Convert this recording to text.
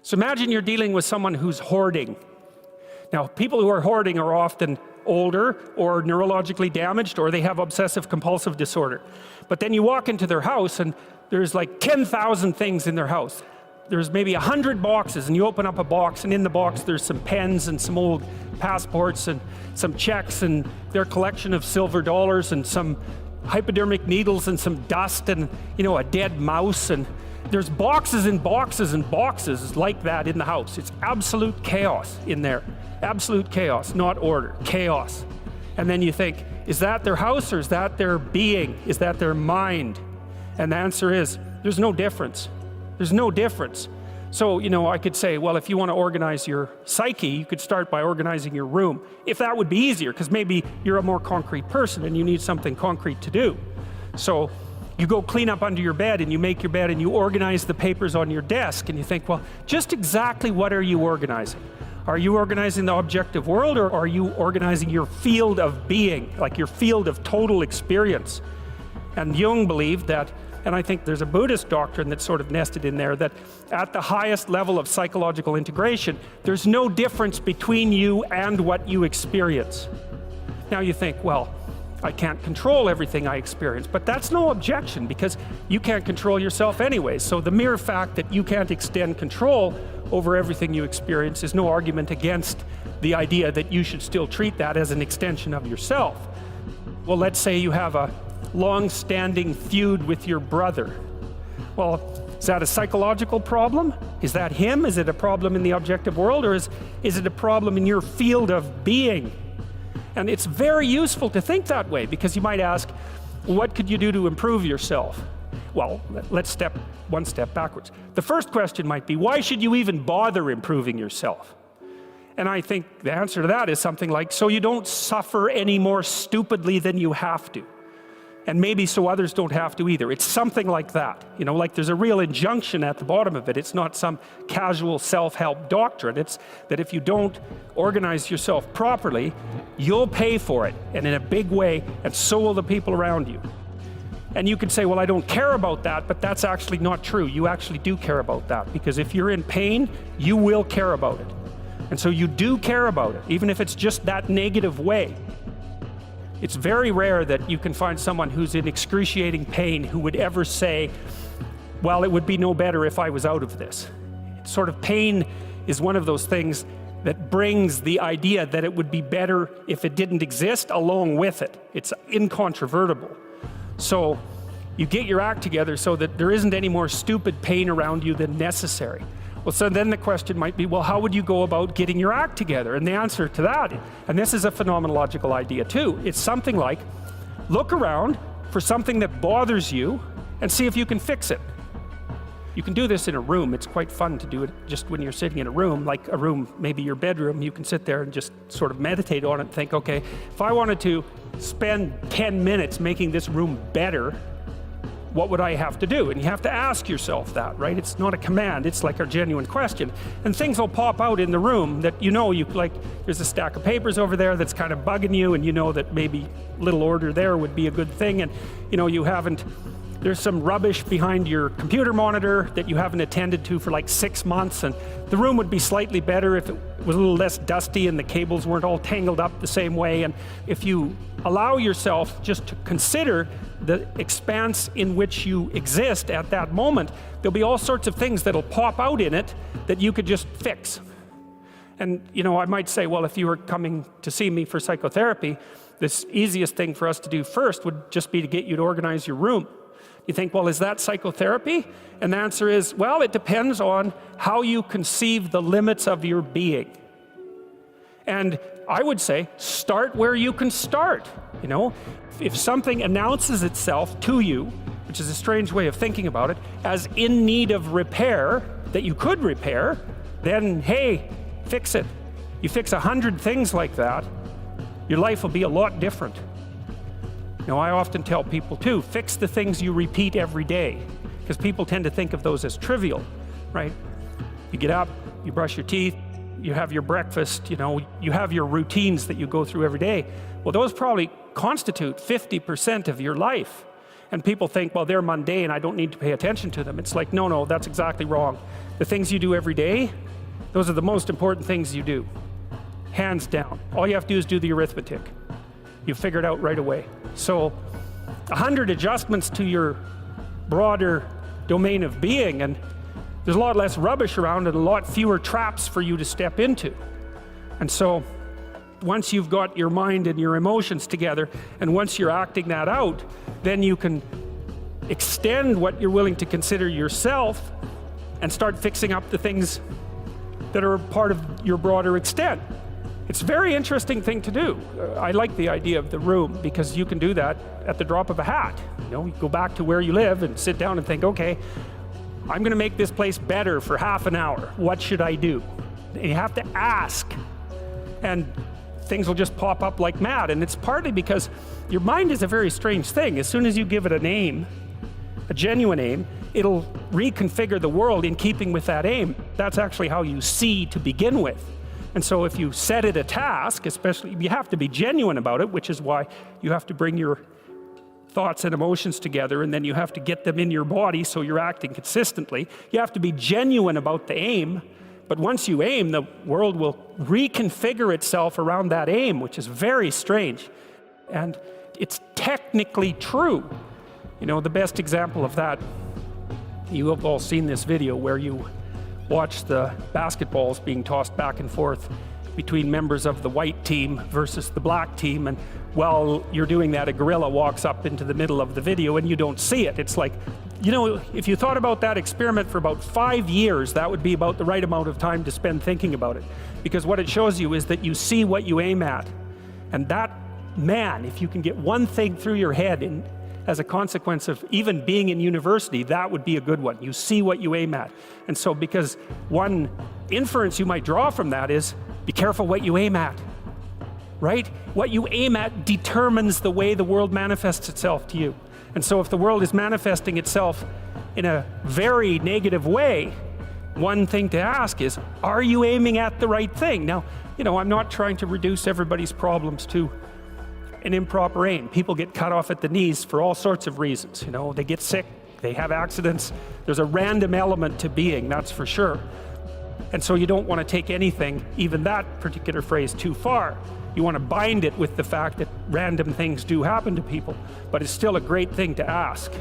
So imagine you're dealing with someone who's hoarding. Now, people who are hoarding are often older or neurologically damaged, or they have obsessive compulsive disorder. But then you walk into their house and there's like 10,000 things in their house. There's maybe 100 boxes, and you open up a box, and in the box there's some pens and some old passports and some checks and their collection of silver dollars and some hypodermic needles and some dust and, you know, a dead mouse, and there's boxes and boxes and boxes like that in the house. It's absolute chaos in there. Absolute chaos, not order, chaos. And then you think, is that their house, or is that their being? Is that their mind? And the answer is, there's no difference. There's no difference. So, you know, I could say, well, if you want to organize your psyche, you could start by organizing your room. If that would be easier, because maybe you're a more concrete person and you need something concrete to do. So you go clean up under your bed, and you make your bed, and you organize the papers on your desk, and you think, well, just exactly what are you organizing? Are you organizing the objective world, or are you organizing your field of being, like your field of total experience? And Jung believed that, and I think there's a Buddhist doctrine that's sort of nested in there, that at the highest level of psychological integration, there's no difference between you and what you experience. Now you think, well, I can't control everything I experience, but that's no objection, because you can't control yourself anyway. So the mere fact that you can't extend control over everything you experience is no argument against the idea that you should still treat that as an extension of yourself. Well, let's say you have a long-standing feud with your brother. Well, is that a psychological problem? Is that him? Is it a problem in the objective world, or is it a problem in your field of being? And it's very useful to think that way, because you might ask, what could you do to improve yourself? Well, let's step one step backwards. The first question might be, why should you even bother improving yourself? And I think the answer to that is something like, so you don't suffer any more stupidly than you have to. And maybe so others don't have to either. It's something like that. You know, like there's a real injunction at the bottom of it. It's not some casual self-help doctrine. It's that if you don't organize yourself properly, you'll pay for it, and in a big way, and so will the people around you. And you could say, well, I don't care about that, but that's actually not true. You actually do care about that, because if you're in pain, you will care about it. And so you do care about it, even if it's just that negative way. It's very rare that you can find someone who's in excruciating pain who would ever say, well, it would be no better if I was out of this. Sort of pain is one of those things that brings the idea that it would be better if it didn't exist along with it. It's incontrovertible. So you get your act together so that there isn't any more stupid pain around you than necessary. Well, so then the question might be, well, how would you go about getting your act together? And the answer to that, and this is a phenomenological idea too, it's something like, look around for something that bothers you and see if you can fix it. You can do this in a room. It's quite fun to do it just when you're sitting in a room, like a room, maybe your bedroom. You can sit there and just sort of meditate on it and think, okay, if I wanted to spend 10 minutes making this room better, what would I have to do? And you have to ask yourself that, right? It's not a command, it's like a genuine question. And things will pop out in the room that you know, like there's a stack of papers over there that's kind of bugging you, and you know that maybe a little order there would be a good thing, and you know, there's some rubbish behind your computer monitor that you haven't attended to for like 6 months, and the room would be slightly better if it was a little less dusty and the cables weren't all tangled up the same way. And if you allow yourself just to consider the expanse in which you exist at that moment, there'll be all sorts of things that'll pop out in it that you could just fix. And you know, I might say, well, if you were coming to see me for psychotherapy, this easiest thing for us to do first would just be to get you to organize your room. You think, well, is that psychotherapy? And the answer is, well, it depends on how you conceive the limits of your being. And I would say, start where you can start. You know, if something announces itself to you, which is a strange way of thinking about it, as in need of repair, that you could repair, then hey, fix it. You fix 100 things like that, your life will be a lot different. Now, I often tell people too, fix the things you repeat every day, because people tend to think of those as trivial, right? You get up, you brush your teeth, you have your breakfast, you know, you have your routines that you go through every day. Well, those probably constitute 50% of your life. And people think, well, they're mundane, I don't need to pay attention to them. It's like, no, that's exactly wrong. The things you do every day, those are the most important things you do. Hands down. All you have to do is do the arithmetic. You figure it out right away. So 100 adjustments to your broader domain of being, and there's a lot less rubbish around and a lot fewer traps for you to step into. And so once you've got your mind and your emotions together, and once you're acting that out, then you can extend what you're willing to consider yourself and start fixing up the things that are part of your broader extent. It's a very interesting thing to do. I like the idea of the room because you can do that at the drop of a hat. You go back to where you live and sit down and think, okay, I'm going to make this place better for half an hour. What should I do? And you have to ask, and things will just pop up like mad. And it's partly because your mind is a very strange thing. As soon as you give it a name, a genuine aim, it'll reconfigure the world in keeping with that aim. That's actually how you see to begin with. And so if you set it a task, especially, you have to be genuine about it, which is why you have to bring your thoughts and emotions together, and then you have to get them in your body so you're acting consistently. You have to be genuine about the aim, but once you aim, the world will reconfigure itself around that aim, which is very strange. And it's technically true. The best example of that, you have all seen this video where you watch the basketballs being tossed back and forth between members of the white team versus the black team, and while you're doing that, a gorilla walks up into the middle of the video and you don't see it. It's like, if you thought about that experiment for about 5 years, that would be about the right amount of time to spend thinking about it. Because what it shows you is that you see what you aim at. And that, man, if you can get one thing through your head as a consequence of even being in university, that would be a good one. You see what you aim at. And so because one inference you might draw from that is, be careful what you aim at. Right? What you aim at determines the way the world manifests itself to you. And so if the world is manifesting itself in a very negative way, one thing to ask is, are you aiming at the right thing? Now, I'm not trying to reduce everybody's problems to an improper aim. People get cut off at the knees for all sorts of reasons. They get sick, they have accidents. There's a random element to being, that's for sure. And so you don't want to take anything, even that particular phrase, too far. You want to bind it with the fact that random things do happen to people, but it's still a great thing to ask.